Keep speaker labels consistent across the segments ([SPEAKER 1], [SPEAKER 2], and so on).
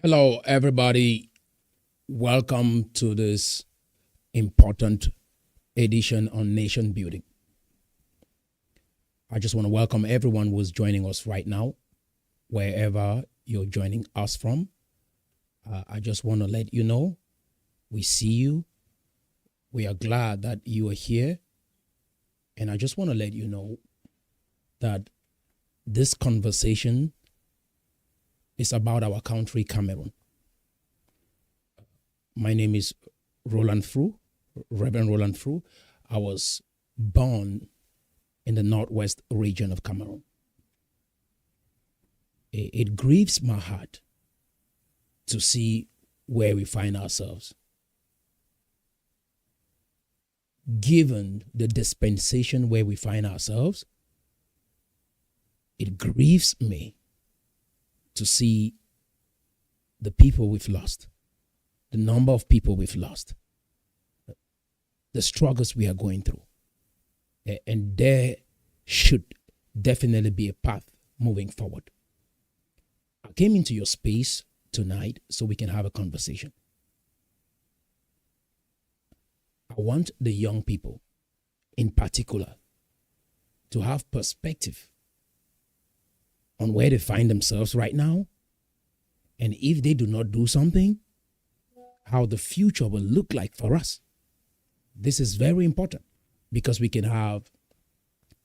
[SPEAKER 1] Hello, everybody. Welcome to this important edition on nation building. I just want to welcome everyone who's joining us right now, wherever you're joining us from. I just want to let you know we see you. We are glad that you are here. And I just want to let you know that this conversation is about our country, Cameroon. My name is Roland Fru, Reverend Roland Fru. I was born in the northwest region of Cameroon. It grieves my heart to see where we find ourselves. Given the dispensation where we find ourselves, it grieves me to see the people we've lost, the number of people we've lost, the struggles we are going through. And there should definitely be a path moving forward. I came into your space tonight so we can have a conversation. I want the young people in particular to have perspective on where they find themselves right now. And if they do not do something, how the future will look like for us. This is very important because we can have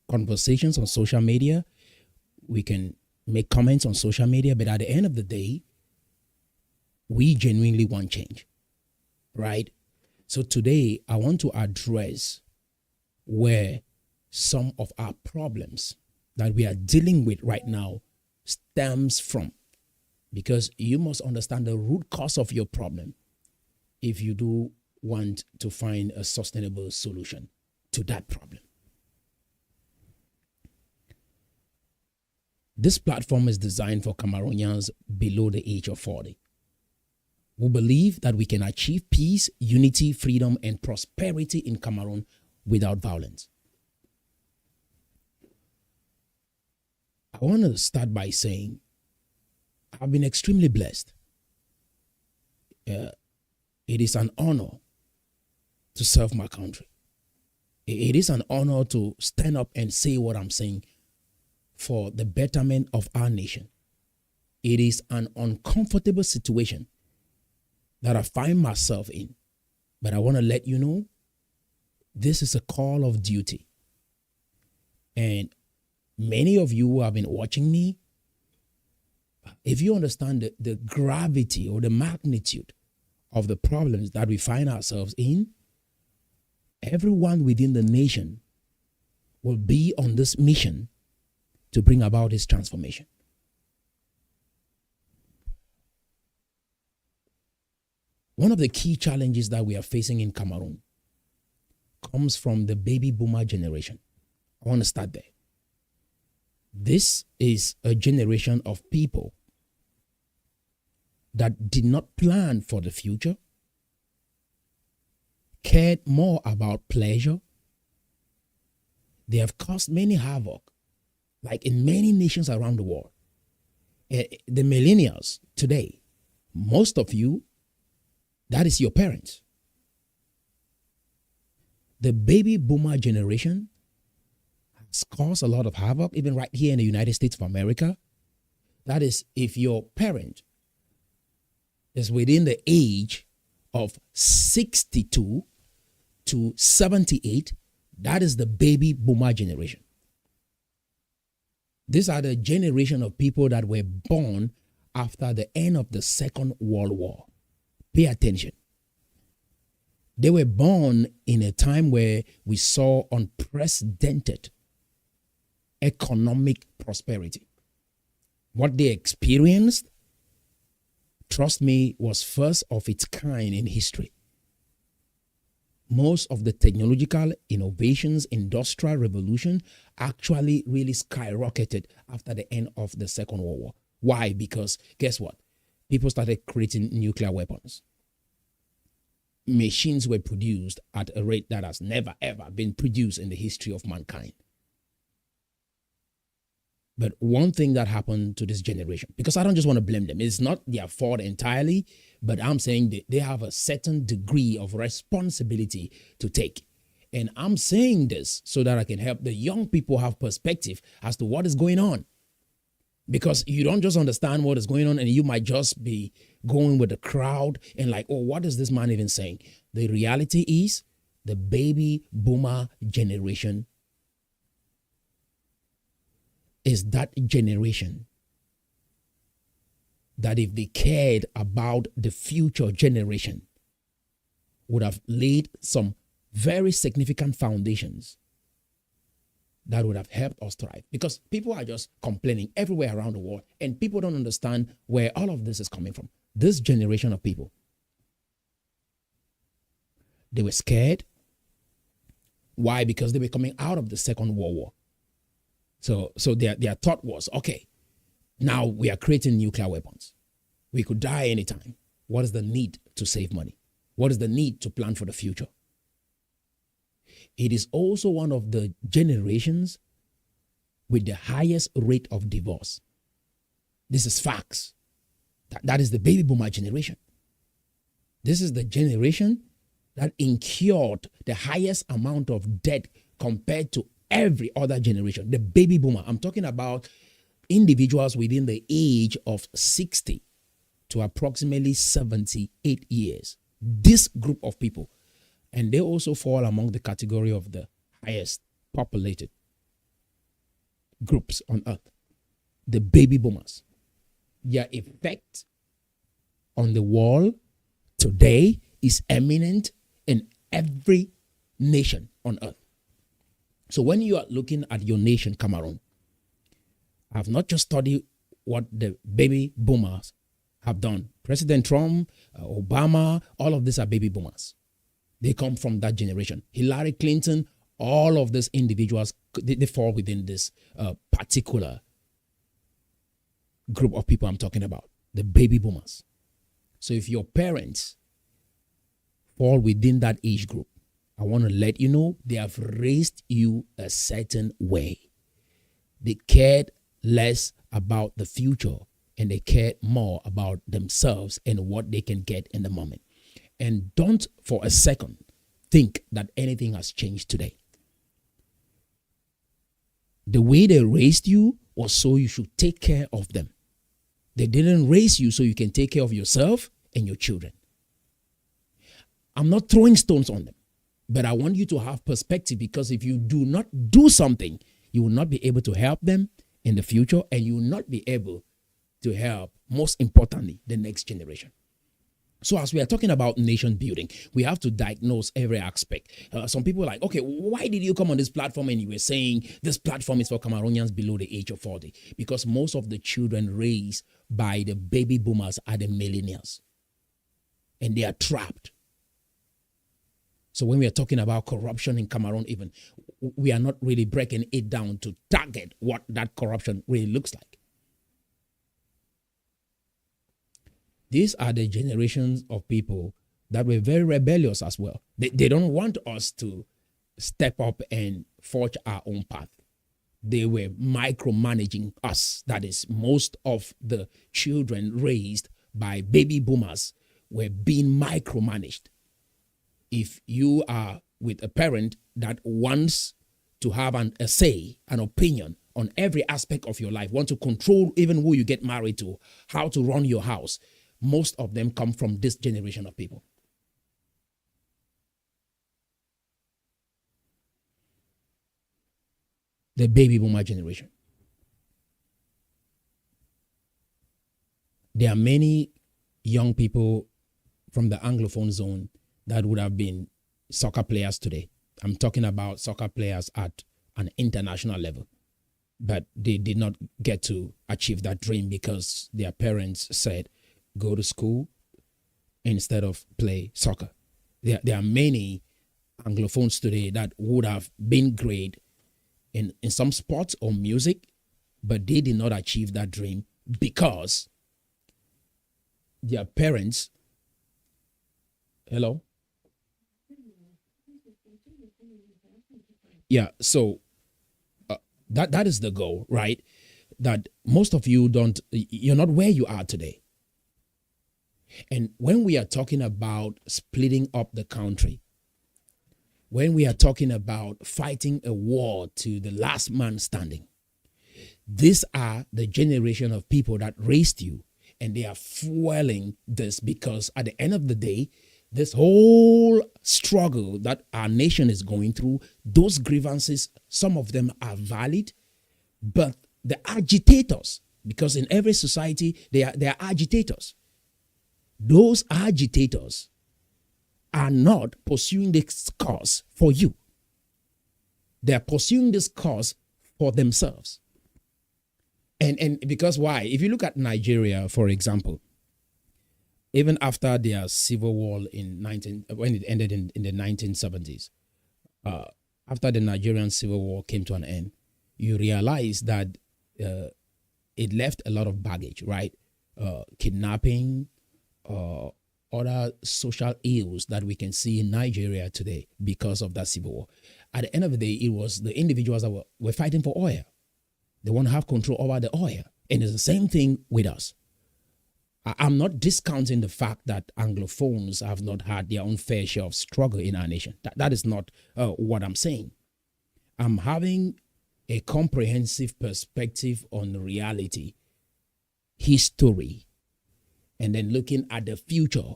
[SPEAKER 1] conversations on social media. We can make comments on social media, but at the end of the day, we genuinely want change, right? So today, I want to address where some of our problems that we are dealing with right now stems from. Because you must understand the root cause of your problem if you do want to find a sustainable solution to that problem. This platform is designed for Cameroonians below the age of 40 who believe that we can achieve peace, unity, freedom, and prosperity in Cameroon without violence. I want to start by saying I've been extremely blessed. It is an honor to serve my country. It is an honor to stand up and say what I'm saying for the betterment of our nation. It is an uncomfortable situation that I find myself in. But I want to let you know this is a call of duty. And many of you who have been watching me, if you understand the gravity or the magnitude of the problems that we find ourselves in, everyone within the nation will be on this mission to bring about this transformation. One of the key challenges that we are facing in Cameroon comes from the baby boomer generation. I want to start there. This is a generation of people that did not plan for the future, cared more about pleasure. They have caused many havoc, like in many nations around the world. The millennials today, most of you, that is your parents. The baby boomer generation has caused a lot of havoc, even right here in the United States of America. That is, if your parent is within the age of 62 to 78, that is the baby boomer generation. These are the generation of people that were born after the end of the Second World War. Pay attention. They were born in a time where we saw unprecedented economic prosperity. What they experienced, trust me, was first of its kind in history. Most of the technological innovations, industrial revolution actually really skyrocketed after the end of the Second World War. Why? Because guess what? People started creating nuclear weapons. Machines were produced at a rate that has never ever been produced in the history of mankind. But one thing that happened to this generation, because I don't just want to blame them, it's not their fault entirely, but I'm saying that they have a certain degree of responsibility to take. And I'm saying this so that I can help the young people have perspective as to what is going on. Because you don't just understand what is going on and you might just be going with the crowd and like, oh, what is this man even saying? The reality is the baby boomer generation is that generation that if they cared about the future generation would have laid some very significant foundations that would have helped us thrive. Because people are just complaining everywhere around the world and people don't understand where all of this is coming from. This generation of people, they were scared. Why? Because they were coming out of the Second World War. So their thought was, okay, now we are creating nuclear weapons. We could die anytime. What is the need to save money? What is the need to plan for the future? It is also one of the generations with the highest rate of divorce. This is facts. That is the baby boomer generation. This is the generation that incurred the highest amount of debt compared to every other generation. The baby boomer, I'm talking about individuals within the age of 60 to approximately 78 years. This group of people, and they also fall among the category of the highest populated groups on earth, the baby boomers. Their effect on the world today is eminent in every nation on earth. So when you are looking at your nation, Cameroon, I've not just studied what the baby boomers have done. President Trump, Obama, all of these are baby boomers. They come from that generation. Hillary Clinton, all of these individuals, they fall within this particular group of people I'm talking about, the baby boomers. So if your parents fall within that age group, I want to let you know they have raised you a certain way. They cared less about the future and they cared more about themselves and what they can get in the moment. And don't for a second think that anything has changed today. The way they raised you was so you should take care of them. They didn't raise you so you can take care of yourself and your children. I'm not throwing stones on them, but I want you to have perspective, because if you do not do something, you will not be able to help them in the future, and you will not be able to help, most importantly, the next generation. So as we are talking about nation building, we have to diagnose every aspect. Some people are like, okay, why did you come on this platform and you were saying this platform is for Cameroonians below the age of 40? Because most of the children raised by the baby boomers are the millennials. And they are trapped. So when we are talking about corruption in Cameroon even, we are not really breaking it down to target what that corruption really looks like. These are the generations of people that were very rebellious as well. They don't want us to step up and forge our own path. They were micromanaging us. That is, most of the children raised by baby boomers were being micromanaged. If you are with a parent that wants to have a say, an opinion on every aspect of your life, want to control even who you get married to, how to run your house, most of them come from this generation of people. The baby boomer generation. There are many young people from the Anglophone zone that would have been soccer players today. I'm talking about soccer players at an international level. But they did not get to achieve that dream because their parents said, go to school instead of play soccer. There are many Anglophones today that would have been great in some sports or music, but they did not achieve that dream because their parents, hello? Yeah, so that is the goal, right? that most of you you're not where you are today. And when we are talking about splitting up the country, when we are talking about fighting a war to the last man standing, these are the generation of people that raised you, and they are fueling this, because at the end of the day, this whole struggle that our nation is going through, those grievances, some of them are valid, but the agitators, because in every society there are agitators. Those agitators are not pursuing this cause for you. They're pursuing this cause for themselves. And because why? If you look at Nigeria, for example, even after their civil war when it ended in the 1970s, after the Nigerian civil war came to an end, you realize that it left a lot of baggage, right? Kidnapping, other social ills that we can see in Nigeria today because of that civil war. At the end of the day, it was the individuals that were fighting for oil. They want to have control over the oil. And it's the same thing with us. I'm not discounting the fact that Anglophones have not had their own fair share of struggle in our nation. That is not what I'm saying. I'm having a comprehensive perspective on reality, history, and then looking at the future,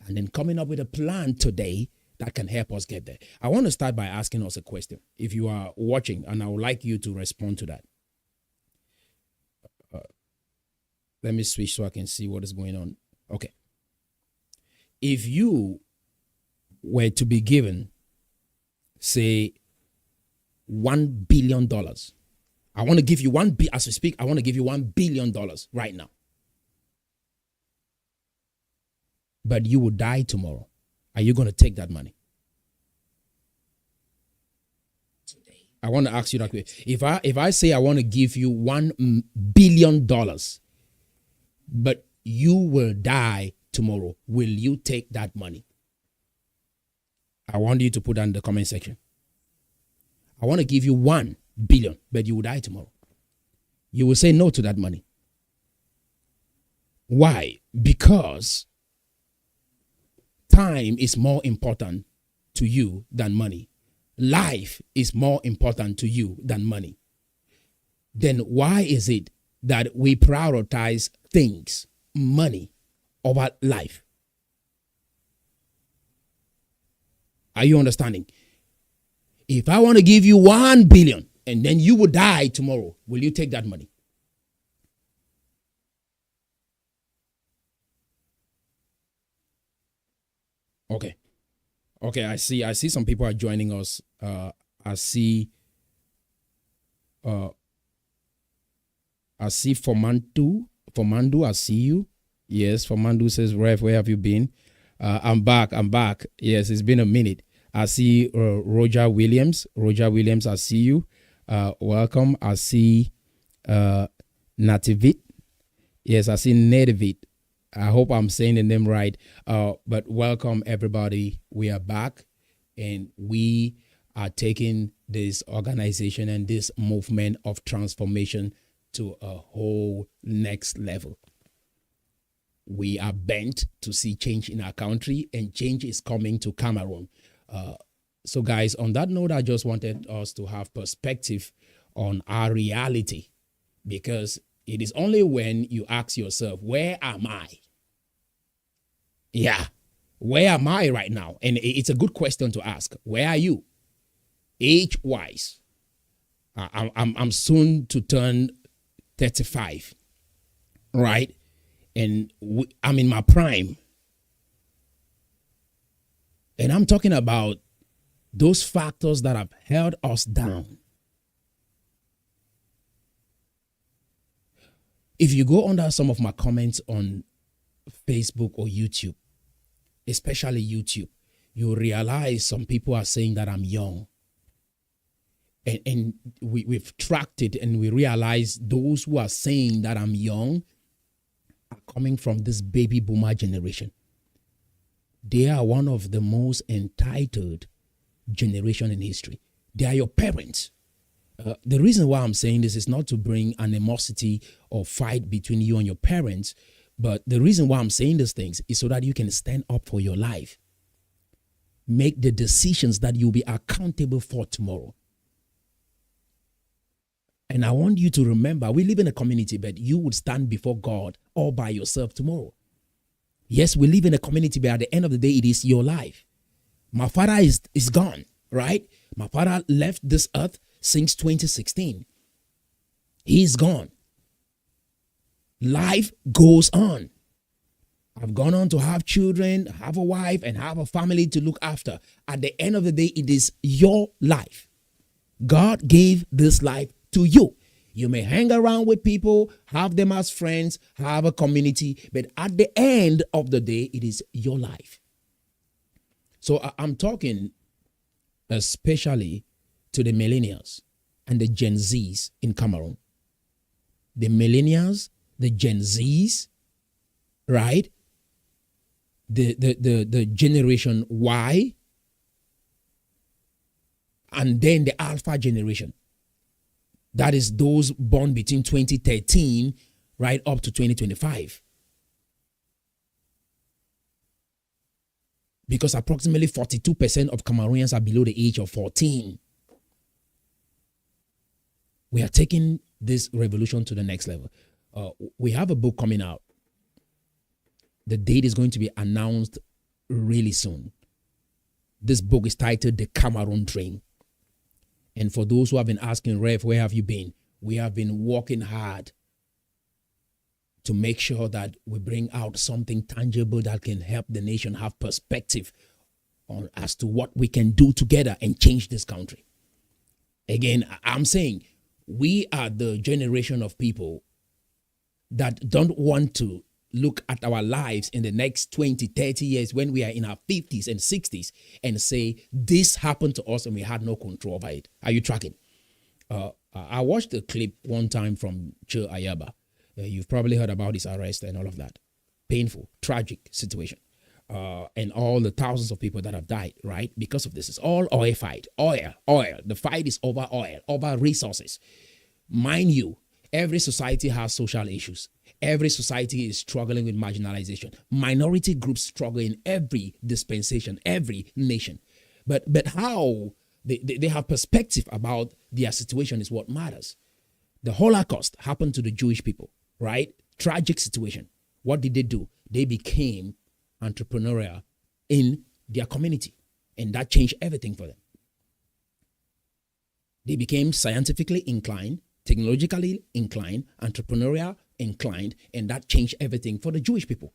[SPEAKER 1] and then coming up with a plan today that can help us get there. I want to start by asking us a question. If you are watching, and I would like you to respond to that. Let me switch so I can see what is going on. Okay. If you were to be given, say, $1 billion, I want to give you as we speak, I want to give you $1 billion right now. But you will die tomorrow. Are you going to take that money? I want to ask you that question. If I say I want to give you $1 billion, but you will die tomorrow, will you take that money? I want you to put that in the comment section. I want to give you $1 billion, but you will die tomorrow. You will say no to that money. Why? Because time is more important to you than money. Life is more important to you than money. Then why is it that we prioritize things, money, over life? Are you understanding? If I want to give you $1 billion and then you will die tomorrow, will you take that money? Okay. I see some people are joining us. I see Formandu, I see you. Yes, Formandu says, Rev, where have you been? I'm back. Yes, it's been a minute. I see Roger Williams, I see you. Welcome. I see Nativit. Yes, I see Nativit. I hope I'm saying the name right. But welcome, everybody. We are back, and we are taking this organization and this movement of transformation to a whole next level. We are bent to see change in our country, and change is coming to Cameroon. So, guys, on that note, I just wanted us to have perspective on our reality, because it is only when you ask yourself, where am I? Yeah, where am I right now? And it's a good question to ask. Where are you? Age-wise, I'm soon to turn 35, right? And I'm in my prime. And I'm talking about those factors that have held us down. If you go under some of my comments on Facebook or YouTube, especially YouTube, you realize some people are saying that I'm young. And we've tracked it, and we realize those who are saying that I'm young are coming from this baby boomer generation. They are one of the most entitled generation in history. They are your parents. The reason why I'm saying this is not to bring animosity or fight between you and your parents, but the reason why I'm saying these things is so that you can stand up for your life. Make the decisions that you'll be accountable for tomorrow. And I want you to remember, we live in a community, but you would stand before God all by yourself tomorrow. Yes, we live in a community, but at the end of the day, it is your life. My father is gone, right? My father left this earth since 2016. He's gone. Life goes on. I've gone on to have children, have a wife, and have a family to look after. At the end of the day, it is your life. God gave this life to you. You may hang around with people, have them as friends, have a community, but at the end of the day, it is your life. So I'm talking especially to the millennials and the Gen Zs in Cameroon. The millennials, the Gen Zs, right? The generation Y, and then the Alpha generation. That is those born between 2013 right up to 2025. Because approximately 42% of Cameroonians are below the age of 14. We are taking this revolution to the next level. We have a book coming out. The date is going to be announced really soon. This book is titled The Cameroon Dream. And for those who have been asking, Rev, where have you been? We have been working hard to make sure that we bring out something tangible that can help the nation have perspective on as to what we can do together and change this country. Again, I'm saying we are the generation of people that don't want to look at our lives in the next 20, 30 years when we are in our 50s and 60s and say, this happened to us and we had no control over it. Are you tracking? I watched a clip one time from Che Ayaba. You've probably heard about his arrest and all of that. Painful, tragic situation. And all the thousands of people that have died, right? Because of this. It's all oil fight. Oil. The fight is over oil, over resources. Mind you, every society has social issues. Every society is struggling with marginalization. Minority groups struggle in every dispensation, every nation. But how they have perspective about their situation is what matters. The Holocaust happened to the Jewish people, right? Tragic situation. What did they do? They became entrepreneurial in their community, and that changed everything for them. They became scientifically inclined, technologically inclined, entrepreneurial inclined, and that changed everything for the Jewish people.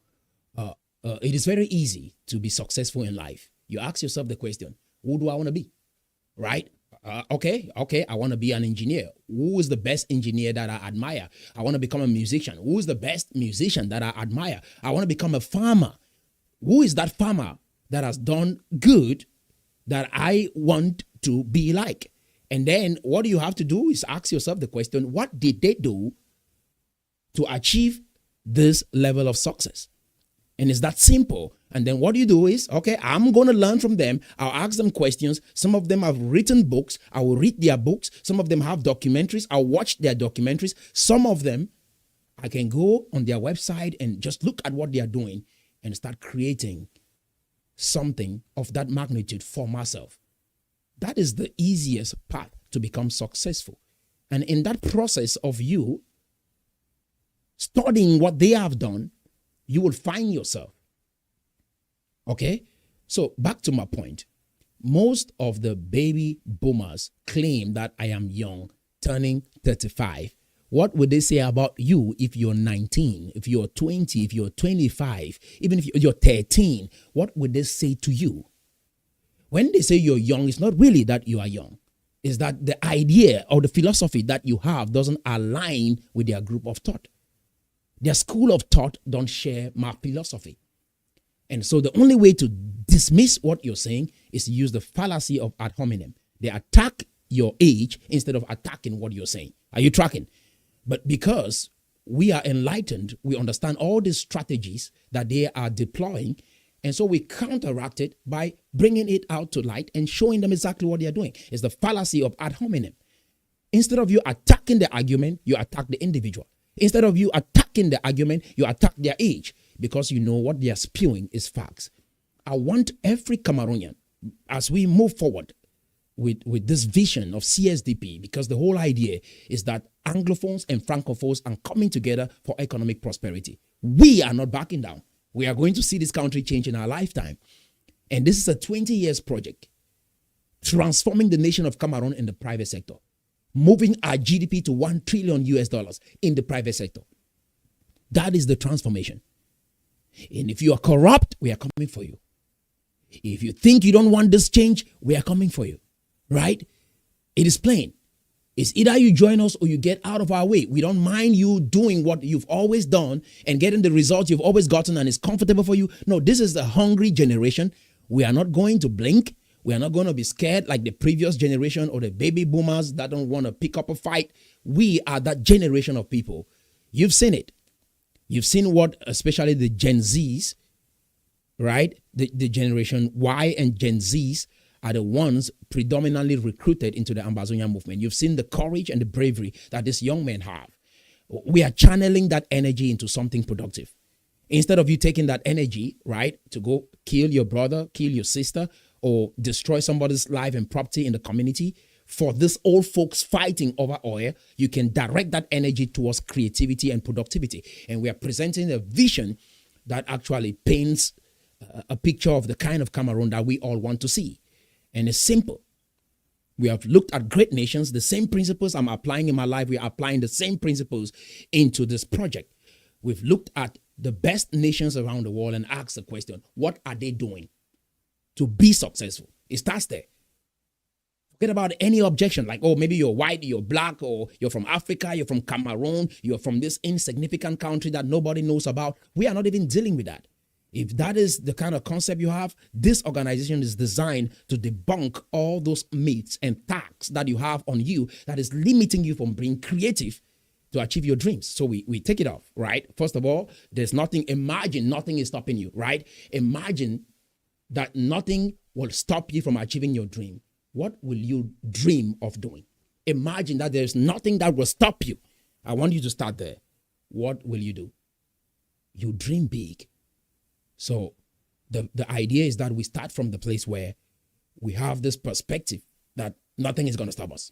[SPEAKER 1] It is very easy to be successful in life. You ask yourself the question, who do I want to be? Right? Okay, I want to be an engineer. Who is the best engineer that I admire? I want to become a musician. Who is the best musician that I admire? I want to become a farmer. Who is that farmer that has done good that I want to be like? And then what you have to do is ask yourself the question, what did they do to achieve this level of success? And it's that simple. And then what you do is, okay, I'm going to learn from them. I'll ask them questions. Some of them have written books. I will read their books. Some of them have documentaries. I'll watch their documentaries. Some of them, I can go on their website and just look at what they are doing and start creating something of that magnitude for myself. That is the easiest path to become successful. And in that process of you studying what they have done, you will find yourself. Okay? So back to my point. Most of the baby boomers claim that I am young, turning 35. What would they say about you if you're 19, if you're 20, if you're 25, even if you're 13? What would they say to you? When they say you're young, it's not really that you are young. It's that the idea or the philosophy that you have doesn't align with their group of thought. Their school of thought don't share my philosophy. And so the only way to dismiss what you're saying is to use the fallacy of ad hominem. They attack your age instead of attacking what you're saying. Are you tracking? But because we are enlightened, we understand all these strategies that they are deploying. And so we counteract it by bringing it out to light and showing them exactly what they are doing. It's the fallacy of ad hominem. Instead of you attacking the argument, you attack the individual. Instead of you attacking the argument, you attack their age, because you know what they are spewing is facts. I want every Cameroonian, as we move forward with this vision of CSDP, because the whole idea is that Anglophones and Francophones are coming together for economic prosperity. We are not backing down. We are going to see this country change in our lifetime. And this is a 20 years project, transforming the nation of Cameroon in the private sector, moving our GDP to $1 trillion in the private sector. That is the transformation. And if you are corrupt, we are coming for you. If you think you don't want this change, we are coming for you. Right? It is plain. It's either you join us or you get out of our way. We don't mind you doing what you've always done and getting the results you've always gotten and it's comfortable for you. No, this is the hungry generation. We are not going to blink. We are not going to be scared like the previous generation or the baby boomers that don't want to pick up a fight. We are that generation of people. You've seen it. You've seen what, especially the Gen Zs, right? The generation Y and Gen Zs are the ones predominantly recruited into the Ambazonia movement. You've seen the courage and the bravery that these young men have. We are channeling that energy into something productive. Instead of you taking that energy, right, to go kill your brother, kill your sister, or destroy somebody's life and property in the community, for this old folks fighting over oil, you can direct that energy towards creativity and productivity. And we are presenting a vision that actually paints a picture of the kind of Cameroon that we all want to see. And it's simple. We have looked at great nations. The same principles I'm applying in my life, we are applying the same principles into this project. We've looked at the best nations around the world and asked the question, what are they doing to be successful? It starts there. Forget about any objection like, oh, maybe you're white, you're black, or you're from Africa, you're from Cameroon, you're from this insignificant country that nobody knows about. We are not even dealing with that. If that is the kind of concept you have, this organization is designed to debunk all those myths and tags that you have on you that is limiting you from being creative to achieve your dreams. So we take it off, right? First of all, there's nothing, imagine nothing is stopping you, right? Imagine that nothing will stop you from achieving your dream. What will you dream of doing? Imagine that there's nothing that will stop you. I want you to start there. What will you do? You dream big. So the idea is that we start from the place where we have this perspective that nothing is going to stop us.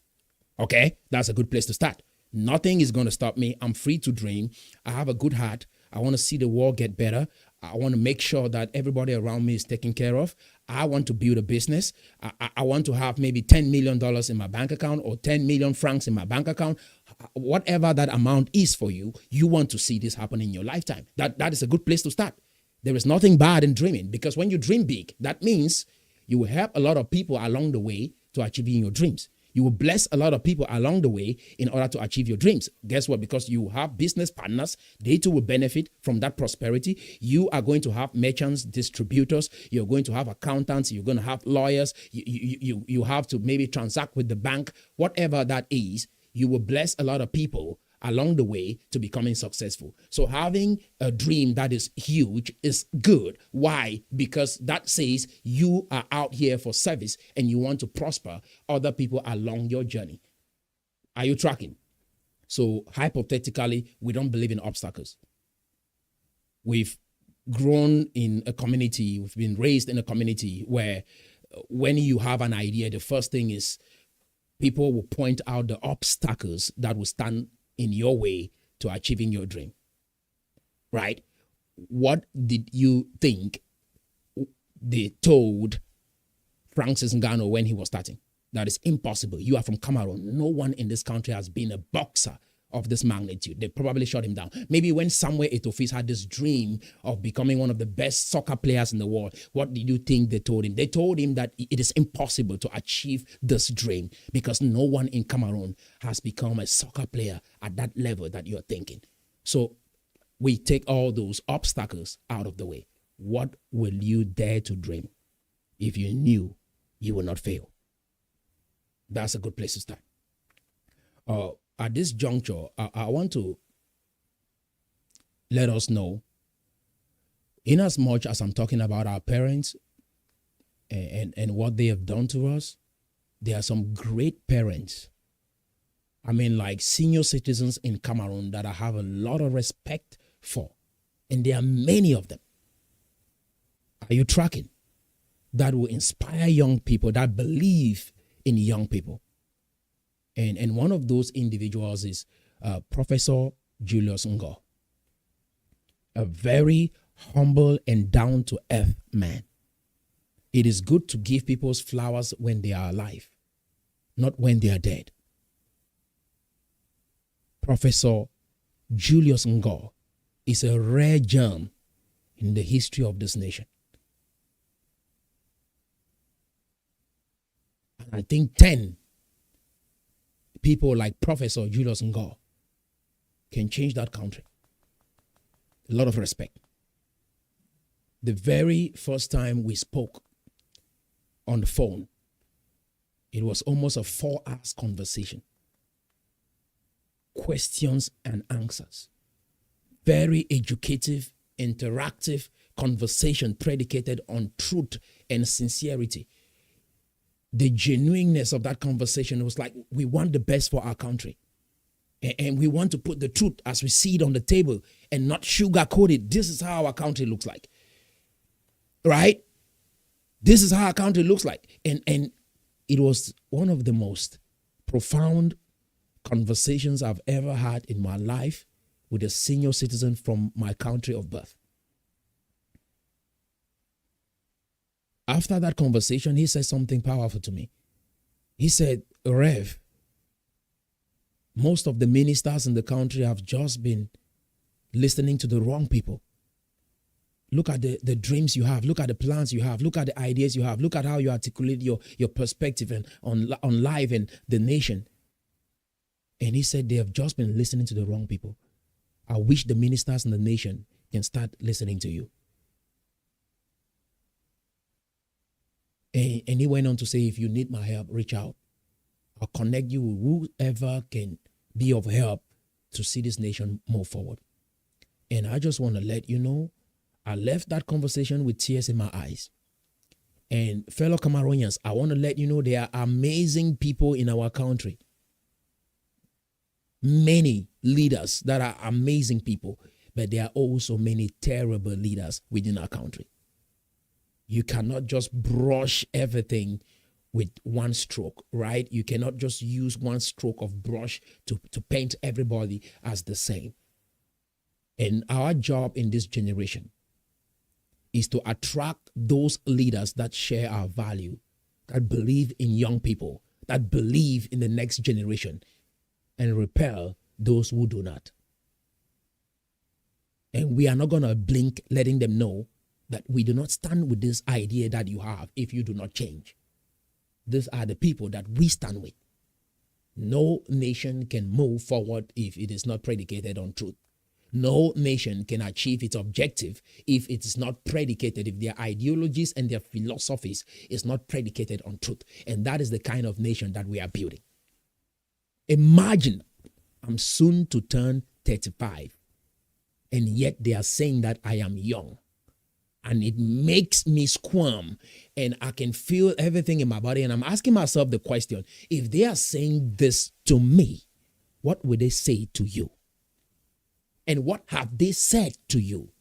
[SPEAKER 1] Okay? That's a good place to start. Nothing is going to stop me. I'm free to dream. I have a good heart. I want to see the world get better. I want to make sure that everybody around me is taken care of. I want to build a business. I want to have maybe $10 million in my bank account or 10 million francs in my bank account. Whatever that amount is for you, you want to see this happen in your lifetime. That is a good place to start. There is nothing bad in dreaming, because when you dream big, that means you will help a lot of people along the way to achieving your dreams. You will bless a lot of people along the way in order to achieve your dreams. Guess what? Because you have business partners, they too will benefit from that prosperity. You are going to have merchants, distributors. You're going to have accountants. You're going to have lawyers. You have to maybe transact with the bank. Whatever that is, you will bless a lot of people along the way to becoming successful. So having a dream that is huge is good. Why? Because that says you are out here for service and you want to prosper other people along your journey. Are you tracking? So hypothetically, we don't believe in obstacles. We've grown in a community, we've been raised in a community where when you have an idea, the first thing is people will point out the obstacles that will stand in your way to achieving your dream, right? What did you think they told Francis Ngannou when he was starting? That is impossible. You are from Cameroon. No one in this country has been a boxer of this magnitude. They probably shut him down. Maybe when Samuel Eto'o had this dream of becoming one of the best soccer players in the world, what did you think they told him? They told him that it is impossible to achieve this dream because no one in Cameroon has become a soccer player at that level that you're thinking. So we take all those obstacles out of the way. What will you dare to dream if you knew you will not fail? That's a good place to start. At this juncture, I want to let us know, in as much as I'm talking about our parents and what they have done to us, there are some great parents I mean, like senior citizens in Cameroon that I have a lot of respect for. And there are many of them. Are you tracking? That will inspire young people, that believe in young people. And one of those individuals is Professor Julius Ngo, a very humble and down-to-earth man. It is good to give people's flowers when they are alive, not when they are dead. Professor Julius Ngo is a rare gem in the history of this nation. And I think 10 people like Professor Julius Ngo can change that country. A lot of respect. The very first time we spoke on the phone, it was almost a 4 hour conversation. Questions and answers. Very educative, interactive conversation predicated on truth and sincerity. The genuineness of that conversation was like, we want the best for our country. And we want to put the truth as we see it on the table and not sugarcoat it. This is how our country looks like. Right? This is how our country looks like. And it was one of the most profound conversations I've ever had in my life with a senior citizen from my country of birth. After that conversation, he said something powerful to me. He said, Rev, most of the ministers in the country have just been listening to the wrong people. Look at the dreams you have. Look at the plans you have. Look at the ideas you have. Look at how you articulate your perspective and on life and the nation. And he said they have just been listening to the wrong people. I wish the ministers in the nation can start listening to you. And he went on to say, if you need my help, reach out. I'll connect you with whoever can be of help to see this nation move forward. And I just want to let you know, I left that conversation with tears in my eyes. And fellow Cameroonians, I want to let you know there are amazing people in our country. Many leaders that are amazing people, but there are also many terrible leaders within our country. You cannot just brush everything with one stroke, right? You cannot just use one stroke of brush to paint everybody as the same. And our job in this generation is to attract those leaders that share our value, that believe in young people, that believe in the next generation, and repel those who do not. And we are not going to blink letting them know that we do not stand with this idea that you have if you do not change. These are the people that we stand with. No nation can move forward if it is not predicated on truth. No nation can achieve its objective if it is not predicated, if their ideologies and their philosophies is not predicated on truth. And that is the kind of nation that we are building. Imagine, I'm soon to turn 35, and yet they are saying that I am young. And it makes me squirm, and I can feel everything in my body. And I'm asking myself the question, if they are saying this to me, what would they say to you? And what have they said to you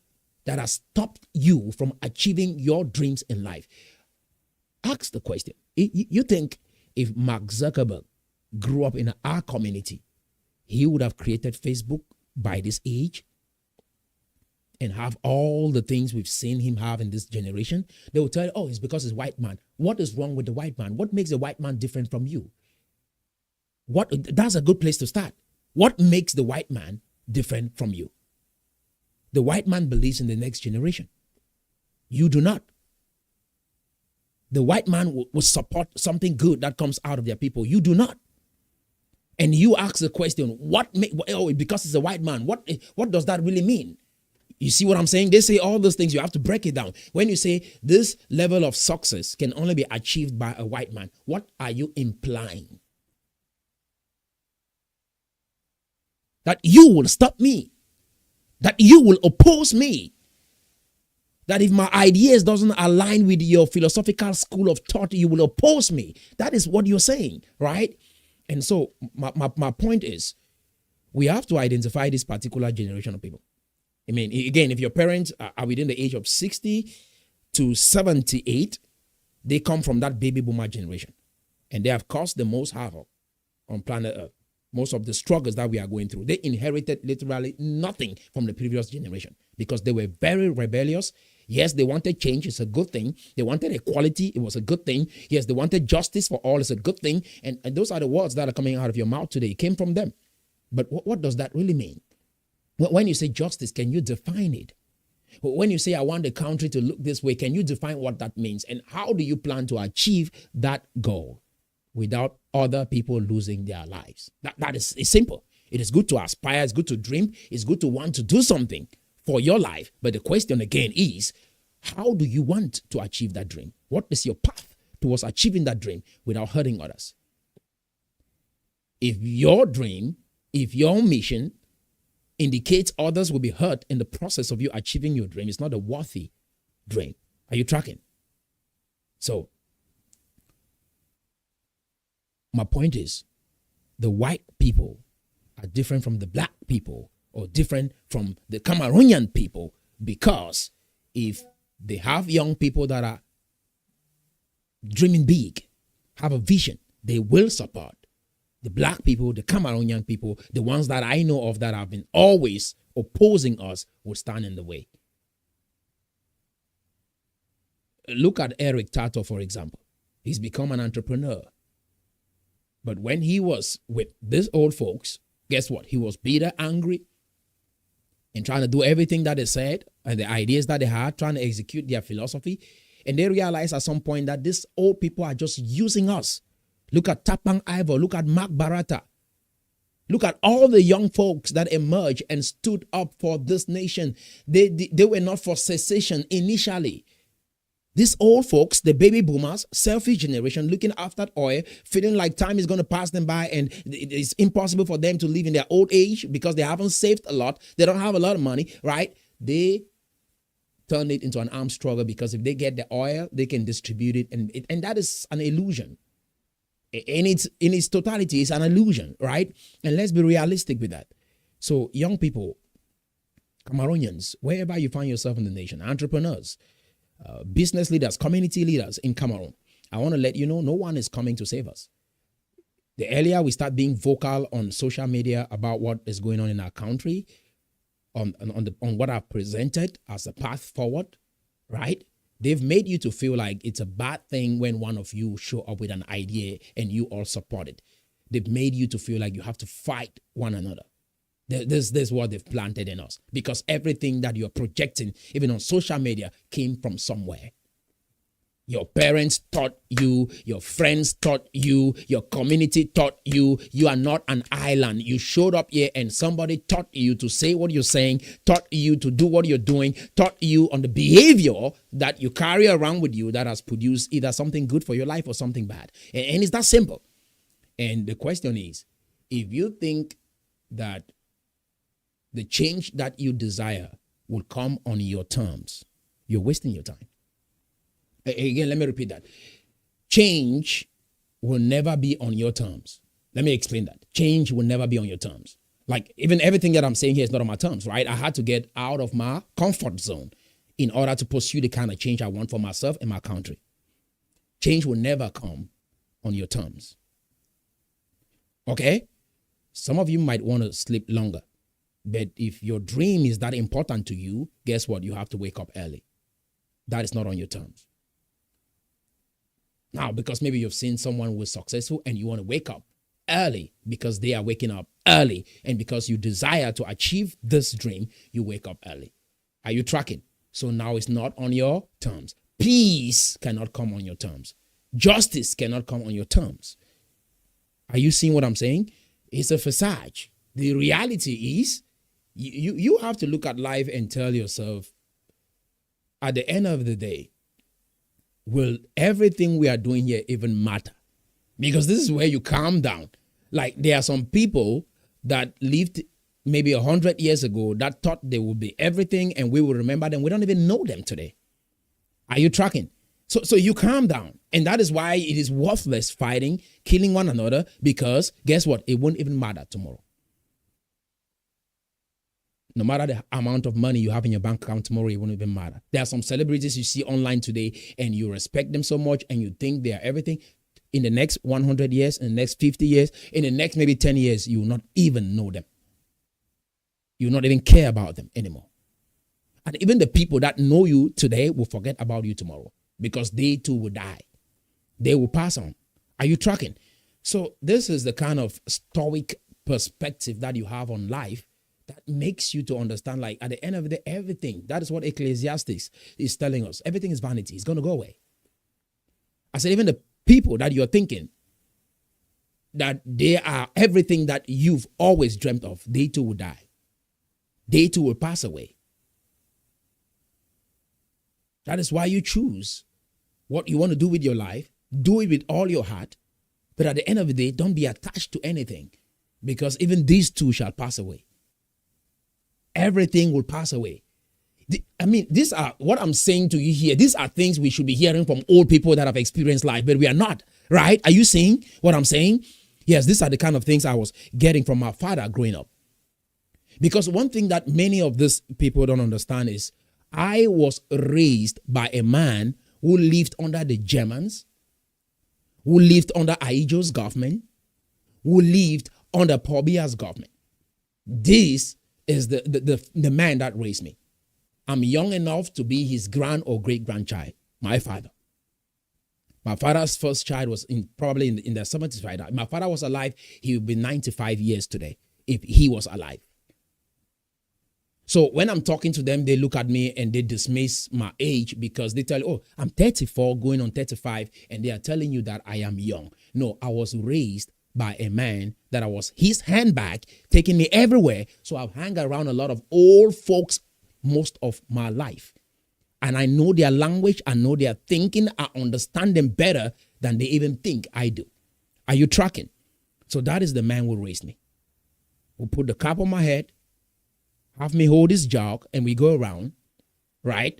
[SPEAKER 1] that has stopped you from achieving your dreams in life? Ask the question. You think if Mark Zuckerberg grew up in our community, he would have created Facebook by this age and have all the things we've seen him have in this generation? They will tell you, oh, it's because he's a white man. What is wrong with the white man? What makes the white man different from you? That's a good place to start. What makes the white man different from you? The white man believes in the next generation. You do not. The white man will support something good that comes out of their people. You do not. And you ask the question, because it's a white man, what does that really mean? You see what I'm saying? They say all those things. You have to break it down. When you say this level of success can only be achieved by a white man, what are you implying? That you will stop me. That you will oppose me. That if my ideas doesn't align with your philosophical school of thought, you will oppose me. That is what you're saying, right? And so my point is, we have to identify this particular generation of people. I mean, again, if your parents are within the age of 60 to 78, they come from that baby boomer generation. And they have caused the most havoc on planet Earth. Most of the struggles that we are going through, they inherited literally nothing from the previous generation because they were very rebellious. Yes, they wanted change. It's a good thing. They wanted equality. It was a good thing. Yes, they wanted justice for all. It's a good thing. And those are the words that are coming out of your mouth today. It came from them. But what does that really mean? When you say justice, can you define it? When you say, I want the country to look this way, can you define what that means? And how do you plan to achieve that goal without other people losing their lives? That is it's simple. It is good to aspire. It's good to dream. It's good to want to do something for your life. But the question again is, how do you want to achieve that dream? What is your path towards achieving that dream without hurting others? If your dream, if your mission indicates others will be hurt in the process of you achieving your dream, it's not a worthy dream. Are you tracking? So, my point is, the white people are different from the black people or different from the Cameroonian people because if they have young people that are dreaming big, have a vision, they will support the black people, the Cameroonian people, the ones that I know of that have been always opposing us will stand in the way. Look at Eric Tato, for example. He's become an entrepreneur. But when he was with these old folks, guess what? He was bitter, angry, and trying to do everything that they said and the ideas that they had, trying to execute their philosophy. And they realized at some point that these old people are just using us. Look at Tapang Ivor. Look at Mark Barata. Look at all the young folks that emerged and stood up for this nation. They were not for secession initially. These old folks, the baby boomers, selfish generation, looking after oil, feeling like time is going to pass them by and it's impossible for them to live in their old age because they haven't saved a lot. They don't have a lot of money, right? They turned it into an armed struggle because if they get the oil, they can distribute it. And that is an illusion. In its totality, it's an illusion, right? And let's be realistic with that. So young people, Cameroonians, wherever you find yourself in the nation, entrepreneurs, business leaders, community leaders in Cameroon, I want to let you know, no one is coming to save us. The earlier we start being vocal on social media about what is going on in our country, on what I've presented as a path forward, right? They've made you to feel like it's a bad thing when one of you show up with an idea and you all support it. They've made you to feel like you have to fight one another. This is what they've planted in us because everything that you're projecting, even on social media, came from somewhere. Your parents taught you, your friends taught you, your community taught you. You are not an island. You showed up here and somebody taught you to say what you're saying, taught you to do what you're doing, taught you on the behavior that you carry around with you that has produced either something good for your life or something bad. And it's that simple. And the question is, if you think that the change that you desire will come on your terms, you're wasting your time. Again, let me repeat that. Change will never be on your terms. Let me explain that. Change will never be on your terms. Like even everything that I'm saying here is not on my terms, right? I had to get out of my comfort zone in order to pursue the kind of change I want for myself and my country. Change will never come on your terms. Okay? Some of you might want to sleep longer. But if your dream is that important to you, guess what? You have to wake up early. That is not on your terms. Now, because maybe you've seen someone who is successful and you want to wake up early because they are waking up early. And because you desire to achieve this dream, you wake up early. Are you tracking? So now it's not on your terms. Peace cannot come on your terms. Justice cannot come on your terms. Are you seeing what I'm saying? It's a facade. The reality is you have to look at life and tell yourself, at the end of the day, will everything we are doing here even matter? Because this is where you calm down. Like there are some people that lived maybe 100 years ago that thought they would be everything and we will remember them. We don't even know them today. Are you tracking? So you calm down. And that is why it is worthless fighting, killing one another, because guess what? It won't even matter tomorrow. No matter the amount of money you have in your bank account tomorrow, it won't even matter. There are some celebrities you see online today and you respect them so much and you think they are everything. In the next 100 years, in the next 50 years, in the next maybe 10 years, you will not even know them. You will not even care about them anymore. And even the people that know you today will forget about you tomorrow because they too will die. They will pass on. Are you tracking? So this is the kind of stoic perspective that you have on life that makes you to understand, like, at the end of the day, everything, that is what Ecclesiastes is telling us. Everything is vanity. It's going to go away. I said, even the people that you're thinking that they are everything that you've always dreamt of, they too will die. They too will pass away. That is why you choose what you want to do with your life. Do it with all your heart. But at the end of the day, don't be attached to anything, because even these two shall pass away. Everything will pass away. I mean, these are what I'm saying to you here. These are things we should be hearing from old people that have experienced life, but we are not, right? Are you seeing what I'm saying? Yes, these are the kind of things I was getting from my father growing up. Because one thing that many of these people don't understand is I was raised by a man who lived under the Germans, who lived under Aijo's government, who lived under Paul Biya's government. This is the man that raised me. I'm young enough to be his grand or great grandchild, my father. My father's first child was probably in the 75. If my father was alive, he would be 95 years today if he was alive. So when I'm talking to them, they look at me and they dismiss my age because they tell, oh, I'm 34 going on 35, and they are telling you that I am young. No, I was raised by a man that I was his handbag, taking me everywhere. So I've hung around a lot of old folks most of my life. And I know their language, I know their thinking, I understand them better than they even think I do. Are you tracking? So that is the man who raised me, who put the cap on my head, have me hold his jog, and we go around, right?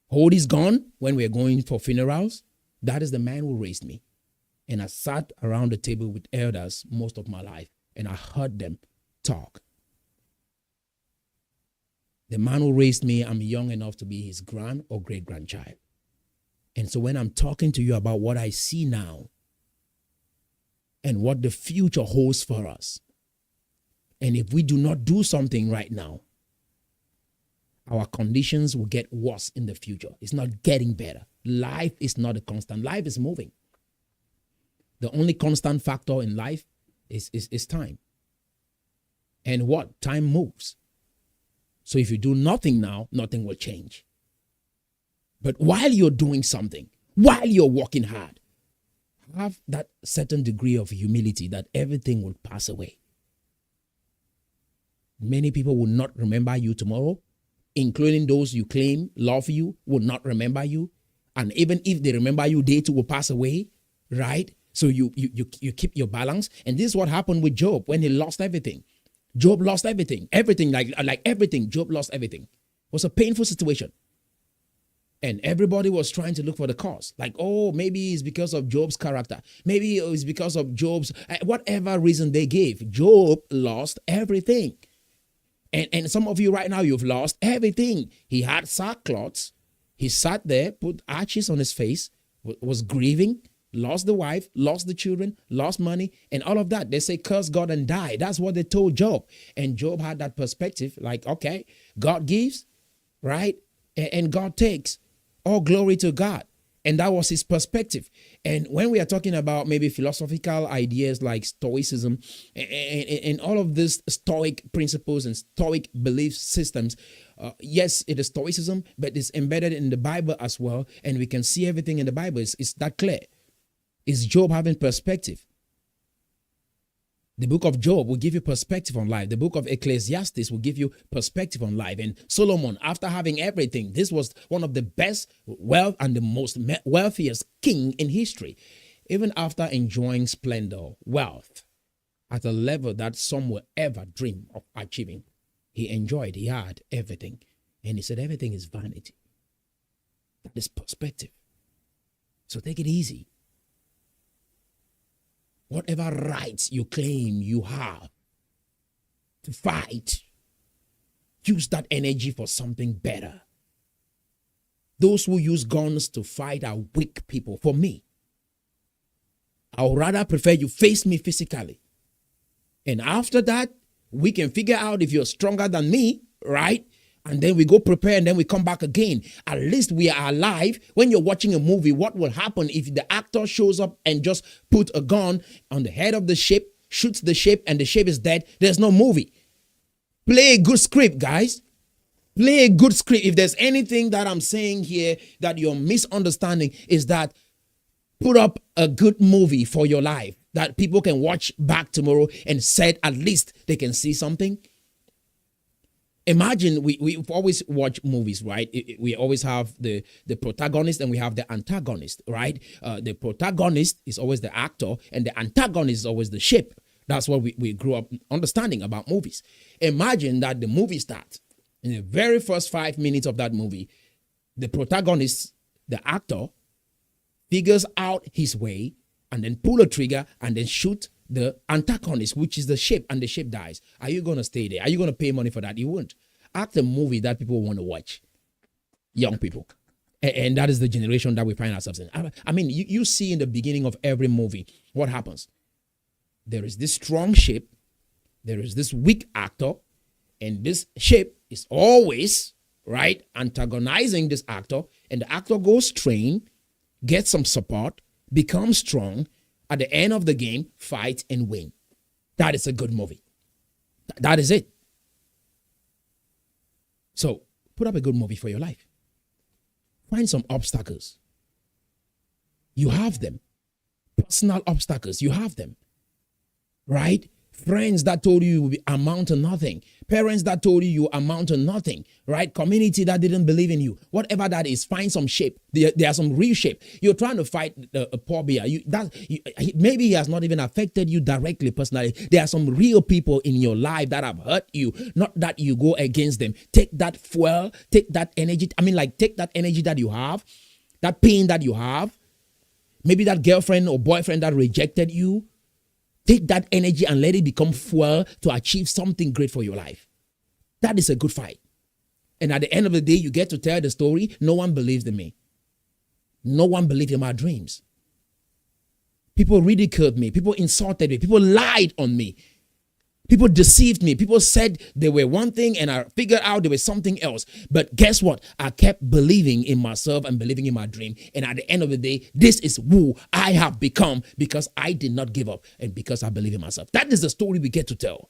[SPEAKER 1] Hold his gun when we're going for funerals. That is the man who raised me. And I sat around the table with elders most of my life, and I heard them talk. The man who raised me, I'm young enough to be his grand or great grandchild. And so when I'm talking to you about what I see now and what the future holds for us, and if we do not do something right now, our conditions will get worse in the future. It's not getting better. Life is not a constant. Life is moving. The only constant factor in life is time. And what? Time moves. So if you do nothing now, nothing will change. But while you're doing something, while you're working hard, have that certain degree of humility that everything will pass away. Many people will not remember you tomorrow, including those you claim love you, will not remember you. And even if they remember you, they too will pass away, right? So you keep your balance. And this is what happened with Job when he lost everything. Job lost everything. Everything, like everything. Job lost everything. It was a painful situation. And everybody was trying to look for the cause. Like, oh, maybe it's because of Job's character. Maybe it's because of Job's, whatever reason they gave. Job lost everything. And some of you right now, you've lost everything. He had sackcloths. He sat there, put ashes on his face, was grieving, lost the wife, lost the children, lost money, and all of that. They say, curse God and die. That's what they told Job. And Job had that perspective, like, okay, God gives, right? And God takes. All glory to God. And that was his perspective. And when we are talking about maybe philosophical ideas like Stoicism and all of these Stoic principles and Stoic belief systems, yes, it is Stoicism, but it's embedded in the Bible as well. And we can see everything in the Bible. It's that clear. Is Job having perspective? The book of Job will give you perspective on life. The book of Ecclesiastes will give you perspective on life. And Solomon, after having everything, this was one of the best wealth and the most wealthiest king in history. Even after enjoying splendor, wealth, at a level that some will ever dream of achieving, he enjoyed, he had everything. And he said, everything is vanity. That is perspective. So take it easy. Whatever rights you claim you have to fight, use that energy for something better. Those who use guns to fight are weak people. For me, I would rather prefer you face me physically. And after that, we can figure out if you're stronger than me, right? And then we go prepare and then we come back again. At least we are alive. When you're watching a movie, what will happen if the actor shows up and just put a gun on the head of the ship, shoots the ship, and the ship is dead? There's no movie. Play a good script, guys. Play a good script. If there's anything that I'm saying here that you're misunderstanding, is that put up a good movie for your life that people can watch back tomorrow and said at least they can see something. Imagine we always watch movies, right? We always have the protagonist and we have the antagonist, right? The protagonist is always the actor and the antagonist is always the ship. That's what we grew up understanding about movies. Imagine that the movie starts. In the very first 5 minutes of that movie, the protagonist, the actor, figures out his way and then pull a trigger and then shoot the antagonist, which is the ship, and the ship dies. Are you going to stay there? Are you going to pay money for that? You won't. Act a movie that people want to watch. Young people. And that is the generation that we find ourselves in. I mean, you see in the beginning of every movie, what happens? There is this strong ship. There is this weak actor. And this ship is always, right, antagonizing this actor. And the actor goes train, gets some support, becomes strong. At the end of the game, fight and win. That is a good movie. That is it. So put up a good movie for your life. Find some obstacles. You have them. Personal obstacles, you have them. Right? Friends that told you will amount to nothing. Parents that told you amount to nothing. Right? Community that didn't believe in you. Whatever that is, find some shape. There are some real shape. You're trying to fight a poor bear. Maybe he has not even affected you directly, personally. There are some real people in your life that have hurt you. Not that you go against them. Take that fuel. Take that energy. Take that energy that you have. That pain that you have. Maybe that girlfriend or boyfriend that rejected you. Take that energy and let it become fuel to achieve something great for your life. That is a good fight. And at the end of the day, you get to tell the story. No one believes in me. No one believed in my dreams. People ridiculed me. People insulted me. People lied on me. People deceived me. People said they were one thing and I figured out they were something else. But guess what? I kept believing in myself and believing in my dream. And at the end of the day, this is who I have become because I did not give up and because I believe in myself. That is the story we get to tell.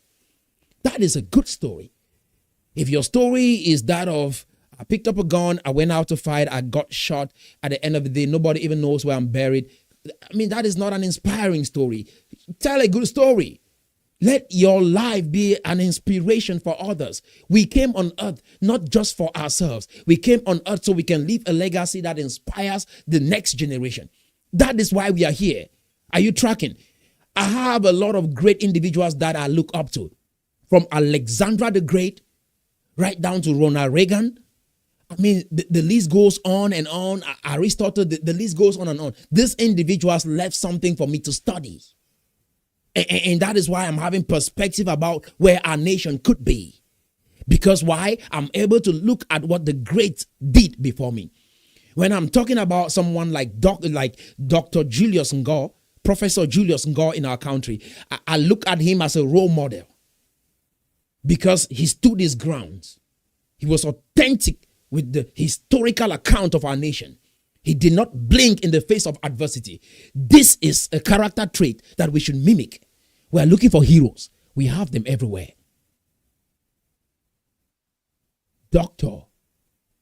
[SPEAKER 1] That is a good story. If your story is that of, I picked up a gun, I went out to fight, I got shot. At the end of the day, nobody even knows where I'm buried. I mean, that is not an inspiring story. Tell a good story. Let your life be an inspiration for others. We came on earth not just for ourselves. We came on earth so we can leave a legacy that inspires the next generation. That is why we are here. Are you tracking? I have a lot of great individuals that I look up to. From Alexandra the Great, right down to Ronald Reagan. I mean, the list goes on and on. Aristotle, the list goes on and on. These individuals left something for me to study. And that is why I'm having perspective about where our nation could be. Because why? I'm able to look at what the greats did before me. When I'm talking about someone like Dr. Julius Ngor, Professor Julius Ngor in our country, I look at him as a role model. Because he stood his grounds. He was authentic with the historical account of our nation. He did not blink in the face of adversity. This is a character trait that we should mimic. We are looking for heroes. We have them everywhere. Dr.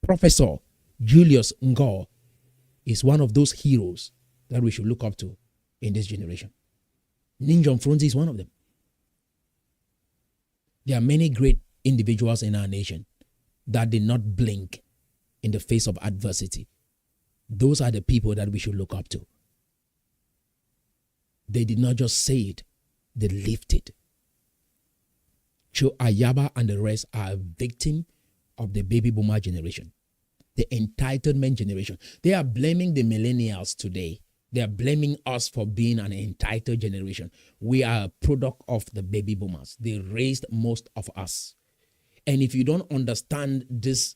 [SPEAKER 1] Professor Julius Ngor is one of those heroes that we should look up to in this generation. Ninjom Frunzi is one of them. There are many great individuals in our nation that did not blink in the face of adversity. Those are the people that we should look up to. They did not just say it, they lived it. Cho Ayaba and the rest are a victim of the baby boomer generation. The entitlement generation. They are blaming the millennials today. They are blaming us for being an entitled generation. We are a product of the baby boomers. They raised most of us. And if you don't understand this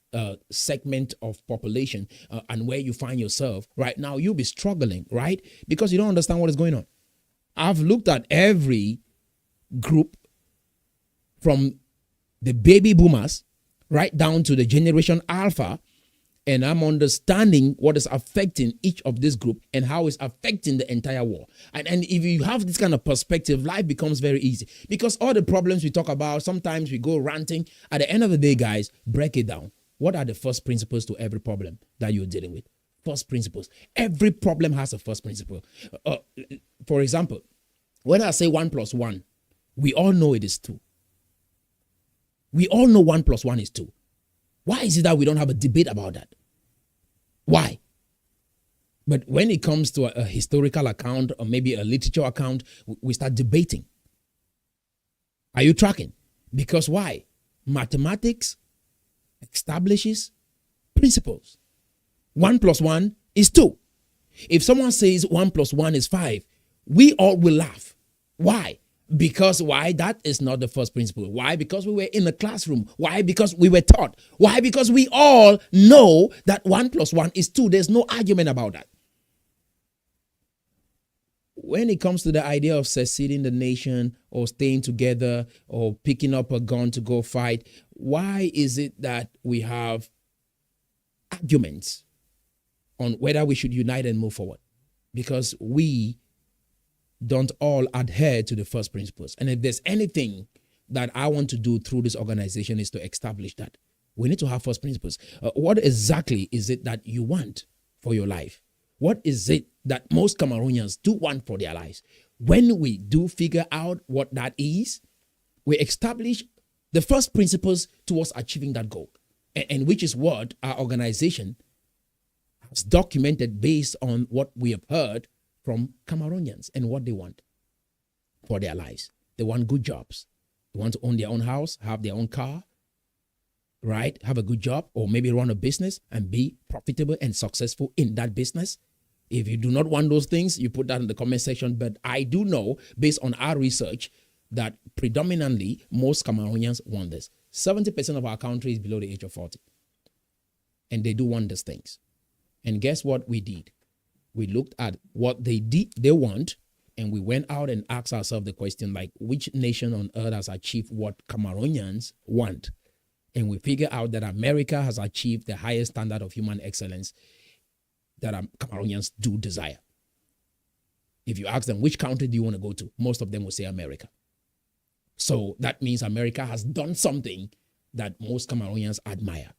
[SPEAKER 1] segment of population and where you find yourself right now, you'll be struggling, right? Because you don't understand what is going on. I've looked at every group from the baby boomers right down to the generation alpha, and I'm understanding what is affecting each of this group and how it's affecting the entire world. And if you have this kind of perspective, life becomes very easy. Because all the problems we talk about, sometimes we go ranting. At the end of the day, guys, break it down. What are the first principles to every problem that you're dealing with? First principles. Every problem has a first principle. For example, when I say 1 + 1, we all know it is 2. We all know 1 + 1 is 2. Why is it that we don't have a debate about that? Why? But when it comes to a historical account or maybe a literature account, we start debating. Are you tracking? Because why? Mathematics establishes principles. 1 + 1 is 2. If someone says 1 + 1 is 5, we all will laugh. Why? Because why? That is not the first principle. Why? Because we were in the classroom. Why? Because we were taught. Why? Because we all know that 1 + 1 is 2. There's no argument about that. When it comes to the idea of seceding the nation or staying together or picking up a gun to go fight, why is it that we have arguments on whether we should unite and move forward? Because we don't all adhere to the first principles. And if there's anything that I want to do through this organization is to establish that. We need to have first principles. What exactly is it that you want for your life? What is it that most Cameroonians do want for their lives? When we do figure out what that is, we establish the first principles towards achieving that goal. And which is what our organization has documented based on what we have heard from Cameroonians and what they want for their lives. They want good jobs. They want to own their own house, have their own car, right? Have a good job, or maybe run a business and be profitable and successful in that business. If you do not want those things, you put that in the comment section. But I do know, based on our research, that predominantly most Cameroonians want this. 70% of our country is below the age of 40. And they do want these things. And guess what we did? We looked at what they want, and we went out and asked ourselves the question, like, which nation on earth has achieved what Cameroonians want? And we figured out that America has achieved the highest standard of human excellence that Cameroonians do desire. If you ask them, which country do you want to go to? Most of them will say America. So that means America has done something that most Cameroonians admire.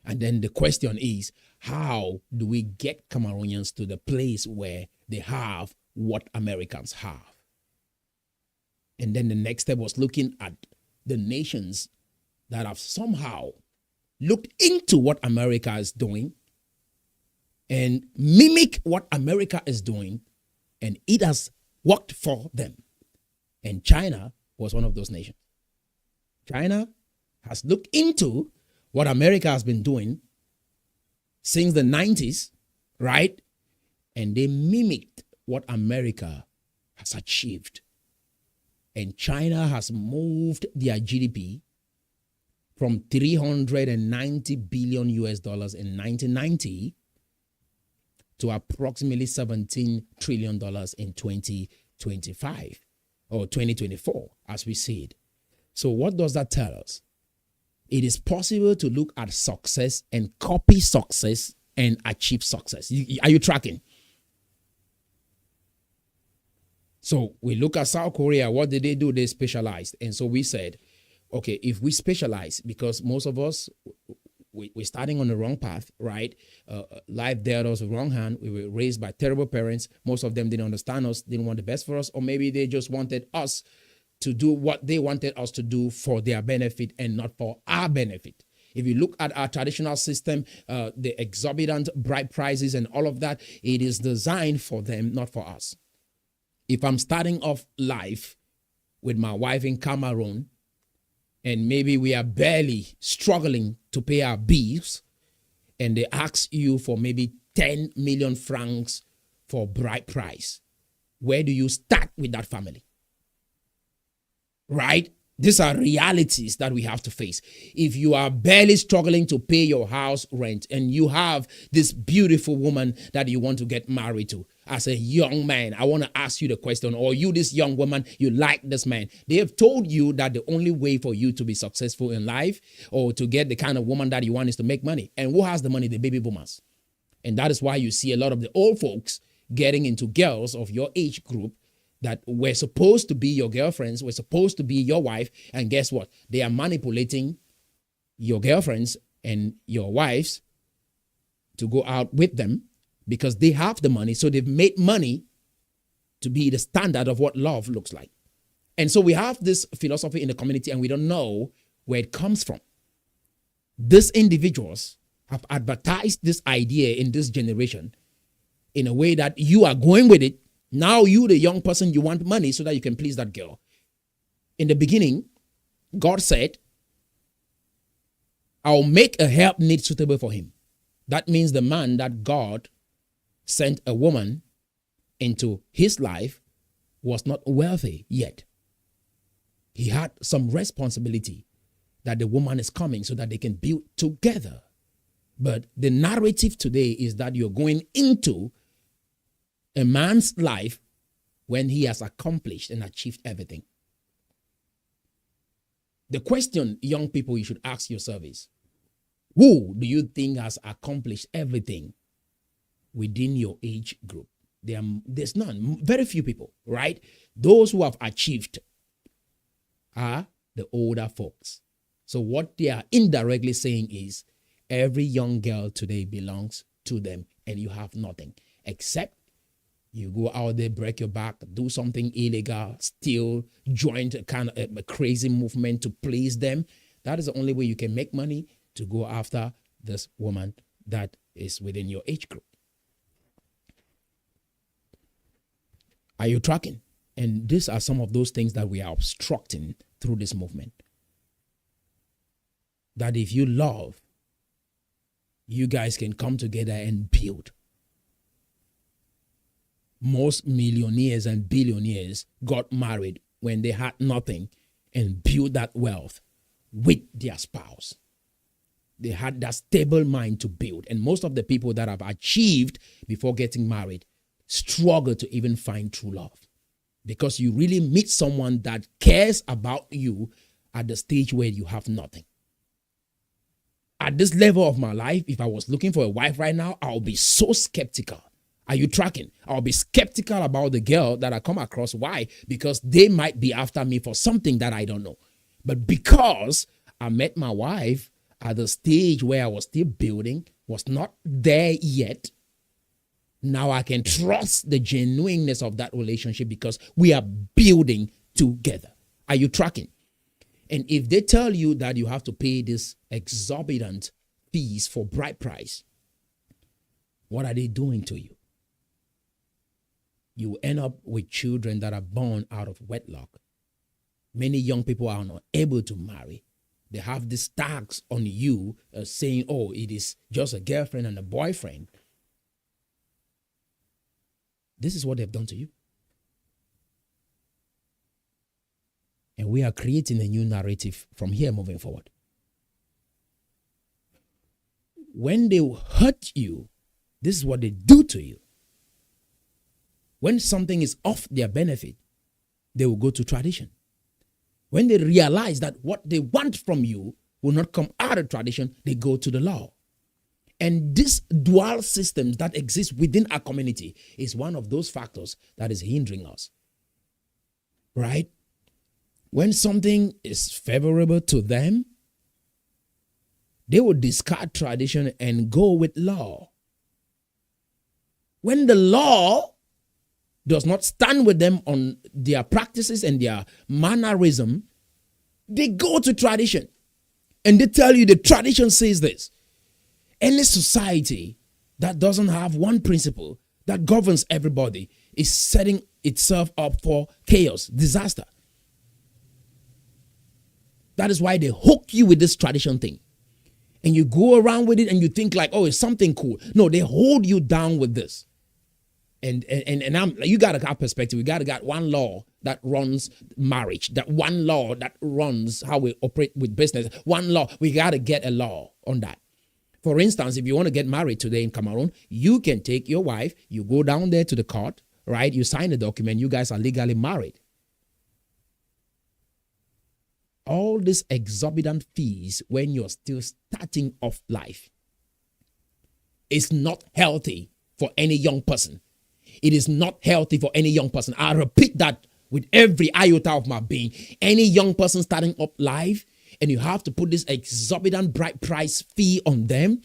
[SPEAKER 1] And then the question is, how do we get Cameroonians to the place where they have what Americans have? And then the next step was looking at the nations that have somehow looked into what America is doing and mimic what America is doing, and it has worked for them. And China was one of those nations. China has looked into what America has been doing since the 90s, right? And they mimicked what America has achieved. And China has moved their GDP from $390 billion in 1990 to approximately $17 trillion in 2025 or 2024, as we see it. So what does that tell us? It is possible to look at success and copy success and achieve success. Are you tracking? So we look at South Korea. What did they do? They specialized. And so we said, okay, if we specialize, because most of us, we're starting on the wrong path, right? Life dealt us the wrong hand. We were raised by terrible parents. Most of them didn't understand us, didn't want the best for us, or maybe they just wanted us to do what they wanted us to do for their benefit and not for our benefit. If you look at our traditional system, the exorbitant bride prices and all of that, it is designed for them, not for us. If I'm starting off life with my wife in Cameroon, and maybe we are barely struggling to pay our bills, and they ask you for maybe 10 million francs for bride price, where do you start with that family? Right? These are realities that we have to face. If you are barely struggling to pay your house rent and you have this beautiful woman that you want to get married to, as a young man, I want to ask you the question, or you, this young woman, you like this man. They have told you that the only way for you to be successful in life or to get the kind of woman that you want is to make money. And who has the money? The baby boomers. And that is why you see a lot of the old folks getting into girls of your age group that were supposed to be your girlfriends, were supposed to be your wife, and guess what? They are manipulating your girlfriends and your wives to go out with them because they have the money, so they've made money to be the standard of what love looks like. And so we have this philosophy in the community and we don't know where it comes from. These individuals have advertised this idea in this generation in a way that you are going with it. Now you, the young person, you want money so that you can please that girl. In the beginning, God said, I'll make a helpmeet suitable for him. That means the man that God sent a woman into his life was not wealthy yet. He had some responsibility that the woman is coming so that they can build together. But the narrative today is that you're going into a man's life when he has accomplished and achieved everything. The question, young people, you should ask yourself is, who do you think has accomplished everything within your age group? There's none. Very few people, right? Those who have achieved are the older folks. So what they are indirectly saying is every young girl today belongs to them and you have nothing except you go out there, break your back, do something illegal, steal, join a kind of a crazy movement to please them. That is the only way you can make money to go after this woman that is within your age group. Are you tracking? And these are some of those things that we are obstructing through this movement. That if you love, you guys can come together and build. Most millionaires and billionaires got married when they had nothing and built that wealth with their spouse. They had that stable mind to build. And most of the people that have achieved before getting married struggle to even find true love. Because you really meet someone that cares about you at the stage where you have nothing. At this level of my life, if I was looking for a wife right now, I'll be so skeptical. Are you tracking? I'll be skeptical about the girl that I come across. Why? Because they might be after me for something that I don't know. But because I met my wife at the stage where I was still building, was not there yet, now I can trust the genuineness of that relationship because we are building together. Are you tracking? And if they tell you that you have to pay this exorbitant fees for bride price, what are they doing to you? You end up with children that are born out of wedlock. Many young people are not able to marry. They have these tags on you saying, oh, it is just a girlfriend and a boyfriend. This is what they've done to you. And we are creating a new narrative from here moving forward. When they hurt you, this is what they do to you. When something is off their benefit, they will go to tradition. When they realize that what they want from you will not come out of tradition, they go to the law. And this dual systems that exist within our community is one of those factors that is hindering us. Right? When something is favorable to them, they will discard tradition and go with law. When the law does not stand with them on their practices and their mannerism, they go to tradition. And they tell you the tradition says this. Any society that doesn't have one principle that governs everybody is setting itself up for chaos, disaster. That is why they hook you with this tradition thing. And you go around with it and you think like, oh, it's something cool. No, they hold you down with this. And you gotta have perspective. We gotta got one law that runs marriage, that one law that runs how we operate with business. One law. We gotta get a law on that. For instance, if you want to get married today in Cameroon, you can take your wife, you go down there to the court, right? You sign a document, you guys are legally married. All these exorbitant fees when you're still starting off life is not healthy for any young person. It is not healthy for any young person. I repeat that with every iota of my being. Any young person starting up life and you have to put this exorbitant bright price fee on them,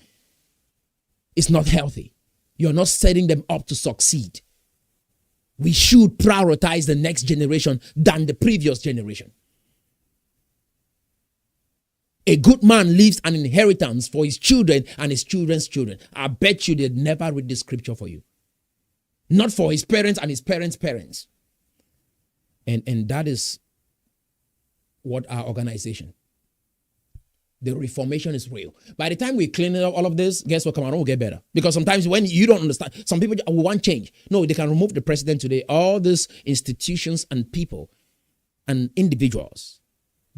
[SPEAKER 1] it's not healthy. You're not setting them up to succeed. We should prioritize the next generation than the previous generation. A good man leaves an inheritance for his children and his children's children. I bet you they'd never read this scripture for you. Not for his parents and his parents' parents. And that is what our organization. The reformation is real. By the time we clean up all of this, guess what? Cameroon will get better. Because sometimes when you don't understand, some people will want change. No, they can remove the president today. All these institutions and people and individuals,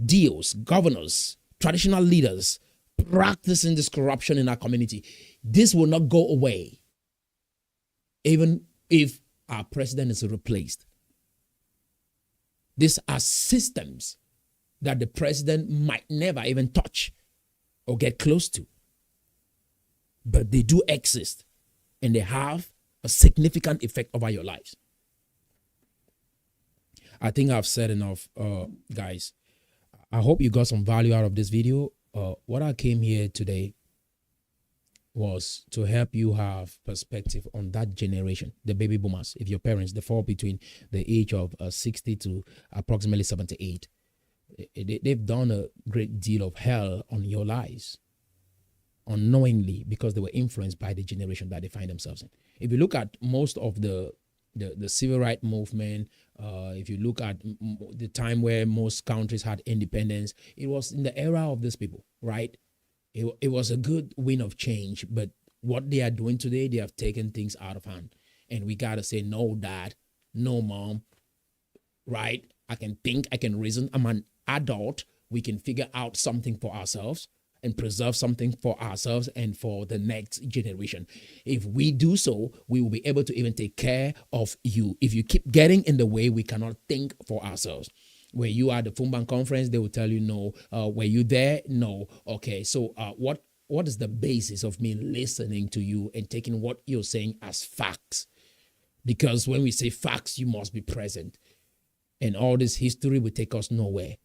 [SPEAKER 1] deals, governors, traditional leaders practicing this corruption in our community. This will not go away even if our president is replaced. These are systems that the president might never even touch or get close to. But they do exist and they have a significant effect over your lives. I think I've said enough, guys. I hope you got some value out of this video. What I came here today was to help you have perspective on that generation, the baby boomers. If your parents, they fall between the age of 60 to approximately 78, they've done a great deal of hell on your lives unknowingly because they were influenced by the generation that they find themselves in. If you look at most of the civil rights movement, if you look at the time where most countries had independence, it was in the era of these people, right? It was a good wind of change, but what they are doing today, they have taken things out of hand. And we got to say, no, dad, no, mom, right? I can think, I can reason. I'm an adult. We can figure out something for ourselves and preserve something for ourselves and for the next generation. If we do so, we will be able to even take care of you. If you keep getting in the way, we cannot think for ourselves. Were you at the Fumban conference? They will tell you no. Were you there? No. Okay, so what is the basis of me listening to you and taking what you're saying as facts? Because when we say facts, you must be present. And all this history will take us nowhere.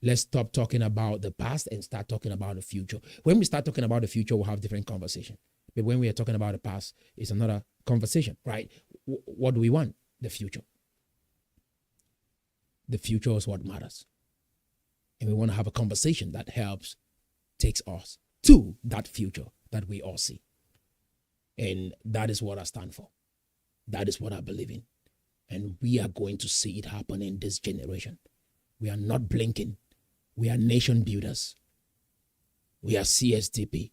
[SPEAKER 1] Let's stop talking about the past and start talking about the future. When we start talking about the future, we'll have different conversation. But when we are talking about the past, it's another conversation, right? What do we want? The future. The future is what matters. And we want to have a conversation that helps, takes us to that future that we all see. And that is what I stand for. That is what I believe in. And we are going to see it happen in this generation. We are not blinking. We are nation builders. We are CSDP.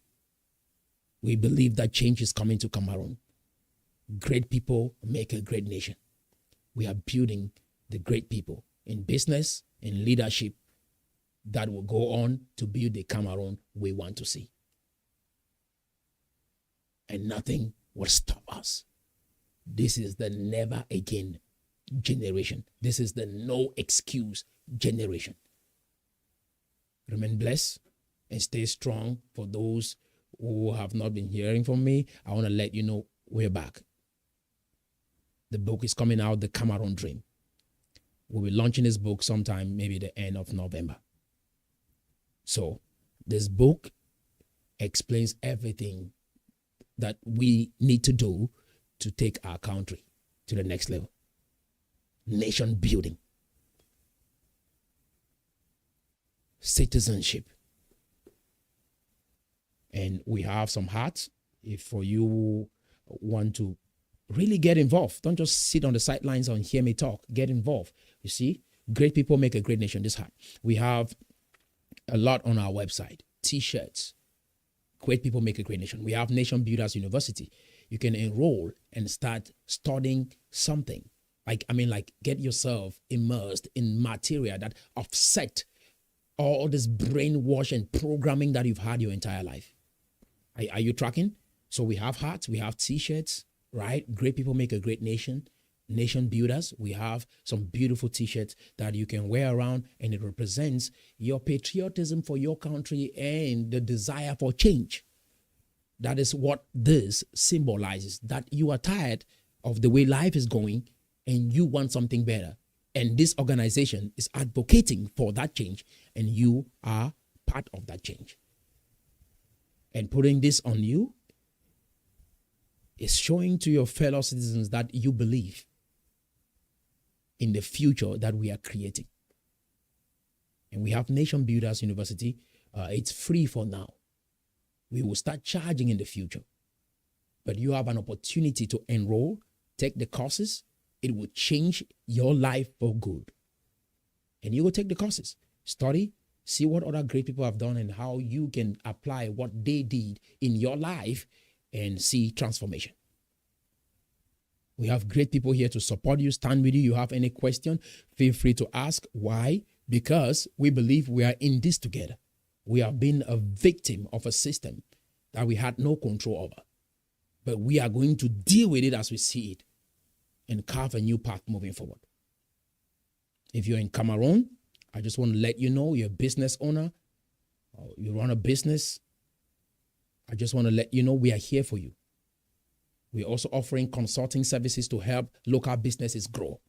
[SPEAKER 1] We believe that change is coming to Cameroon. Great people make a great nation. We are building the great people in business, in leadership that will go on to build the Cameroon we want to see. And nothing will stop us. This is the never again generation. This is the no excuse generation. Remain blessed and stay strong. For those who have not been hearing from me, I want to let you know we're back. The book is coming out, The Cameroon Dream. We'll be launching this book sometime, maybe the end of November. So this book explains everything that we need to do to take our country to the next level. Nation building. Citizenship. And we have some hats. If for you want to really get involved, don't just sit on the sidelines and hear me talk. Get involved. You see, great people make a great nation. This hat. We have a lot on our website. T-shirts, Great people make a great nation. We have Nation Builders University. You can enroll and start studying something. Like get yourself immersed in material that offset all this brainwash and programming that you've had your entire life. Are you tracking? So we have hats, we have t-shirts, right? Great people make a great nation. Nation builders. We have some beautiful t-shirts that you can wear around, and it represents your patriotism for your country and the desire for change. That is what this symbolizes, that you are tired of the way life is going and you want something better. And this organization is advocating for that change, and you are part of that change. And putting this on you is showing to your fellow citizens that you believe in the future that we are creating. And we have Nation Builders University. It's free for now. We will start charging in the future. But you have an opportunity to enroll, take the courses. It will change your life for good. And you will take the courses, study, see what other great people have done and how you can apply what they did in your life and see transformation. We have great people here to support you, stand with you. You have any question, feel free to ask. Why? Because we believe we are in this together. We have been a victim of a system that we had no control over. But we are going to deal with it as we see it and carve a new path moving forward. If you're in Cameroon, I just want to let you know you're a business owner, or you run a business. I just want to let you know we are here for you. We're also offering consulting services to help local businesses grow,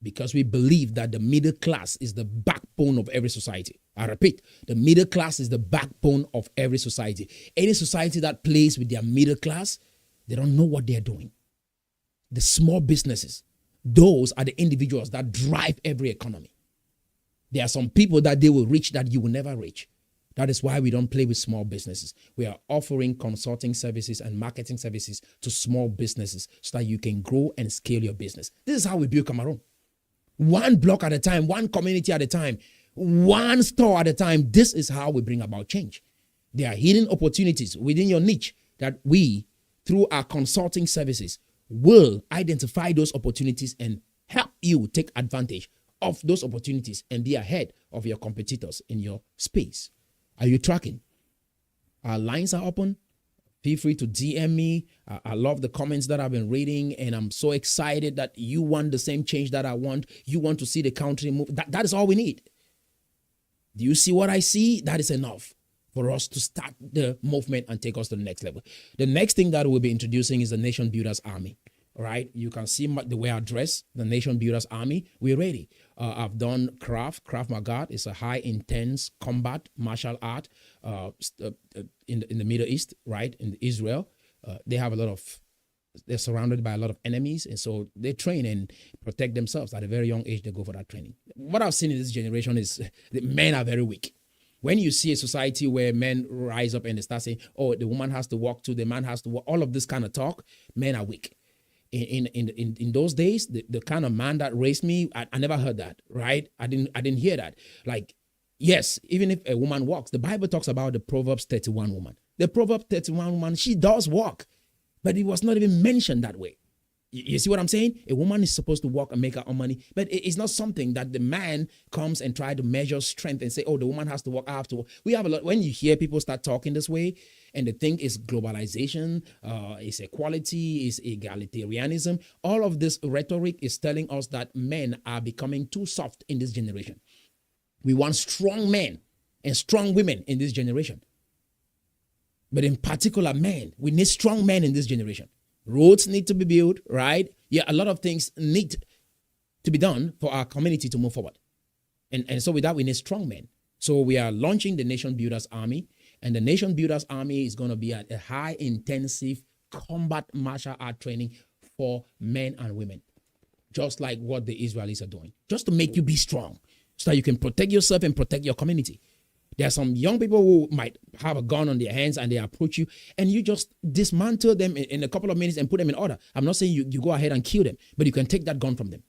[SPEAKER 1] because we believe that the middle class is the backbone of every society. I repeat, the middle class is the backbone of every society. Any society that plays with their middle class, they don't know what they're doing. The small businesses, those are the individuals that drive every economy. There are some people that they will reach that you will never reach. That is why we don't play with small businesses. We are offering consulting services and marketing services to small businesses so that you can grow and scale your business. This is how we build Cameroon. One block at a time, one community at a time, one store at a time. This is how we bring about change. There are hidden opportunities within your niche that we, through our consulting services, will identify those opportunities and help you take advantage of those opportunities and be ahead of your competitors in your space. Are you tracking? Our lines are open. Feel free to DM me. I love the comments that I've been reading, and I'm so excited that you want the same change that I want. You want to see the country move. That is all we need. Do you see what I see? That is enough for us to start the movement and take us to the next level. The next thing that we'll be introducing is the Nation Builders Army. All right, you can see the way I dress, the Nation Builders Army. We're ready. I've done Krav Maga. It's a high intense combat martial art in the Middle East, right? In Israel, they have they're surrounded by a lot of enemies, and so they train and protect themselves at a very young age. They go for that training. What I've seen in this generation is the men are very weak. When you see a society where men rise up and they start saying, "Oh, the woman has to walk too, the man has to walk," all of this kind of talk, men are weak. In those days, the kind of man that raised me, I never heard that, right? I didn't hear that. Like, yes, even if a woman walks, the Bible talks about the Proverbs 31 woman. The Proverbs 31 woman, she does walk, but it was not even mentioned that way. You see what I'm saying? A woman is supposed to walk and make her own money, but it's not something that the man comes and try to measure strength and say, "Oh, the woman has to walk, I have to walk." We have a lot. When you hear people start talking this way, and the thing is globalization, is equality, is egalitarianism. All of this rhetoric is telling us that men are becoming too soft in this generation. We want strong men and strong women in this generation. But in particular, men, we need strong men in this generation. Roads need to be built, right? Yeah, a lot of things need to be done for our community to move forward. And so with that, we need strong men. So we are launching the Nation Builders Army. And the Nation Builders Army is going to be a high-intensive combat martial art training for men and women, just like what the Israelis are doing, just to make you be strong so that you can protect yourself and protect your community. There are some young people who might have a gun on their hands and they approach you and you just dismantle them in a couple of minutes and put them in order. I'm not saying you go ahead and kill them, but you can take that gun from them.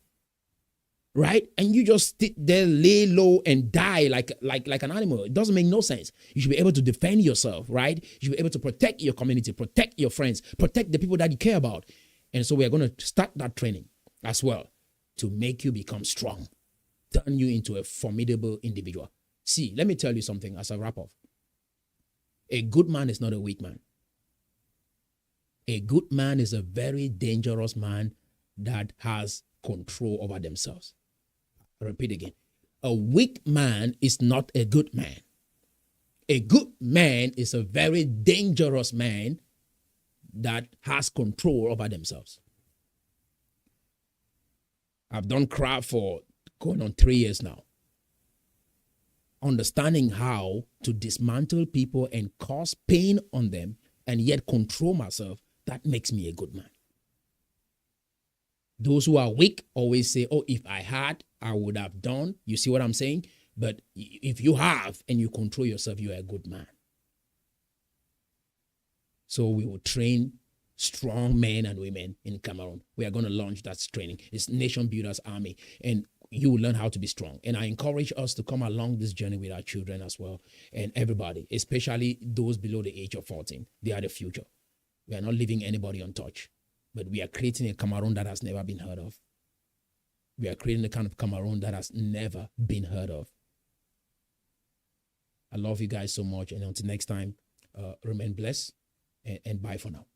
[SPEAKER 1] right? And you just sit there, lay low, and die like an animal. It doesn't make no sense. You should be able to defend yourself, right? You should be able to protect your community, protect your friends, protect the people that you care about. And so we are going to start that training as well to make you become strong, turn you into a formidable individual. See, let me tell you something as I wrap up. A good man is not a weak man. A good man is a very dangerous man that has control over themselves. I repeat again. A weak man is not a good man. A good man is a very dangerous man that has control over themselves. I've done craft for going on 3 years now. Understanding how to dismantle people and cause pain on them and yet control myself, that makes me a good man. Those who are weak always say, oh, if I had, I would have done. You see what I'm saying? But if you have and you control yourself, you are a good man. So we will train strong men and women in Cameroon. We are going to launch that training. It's Nation Builders Army. And you will learn how to be strong. And I encourage us to come along this journey with our children as well. And everybody, especially those below the age of 14. They are the future. We are not leaving anybody untouched. But we are creating a Cameroon that has never been heard of. We are creating the kind of Cameroon that has never been heard of. I love you guys so much. And until next time, remain blessed and bye for now.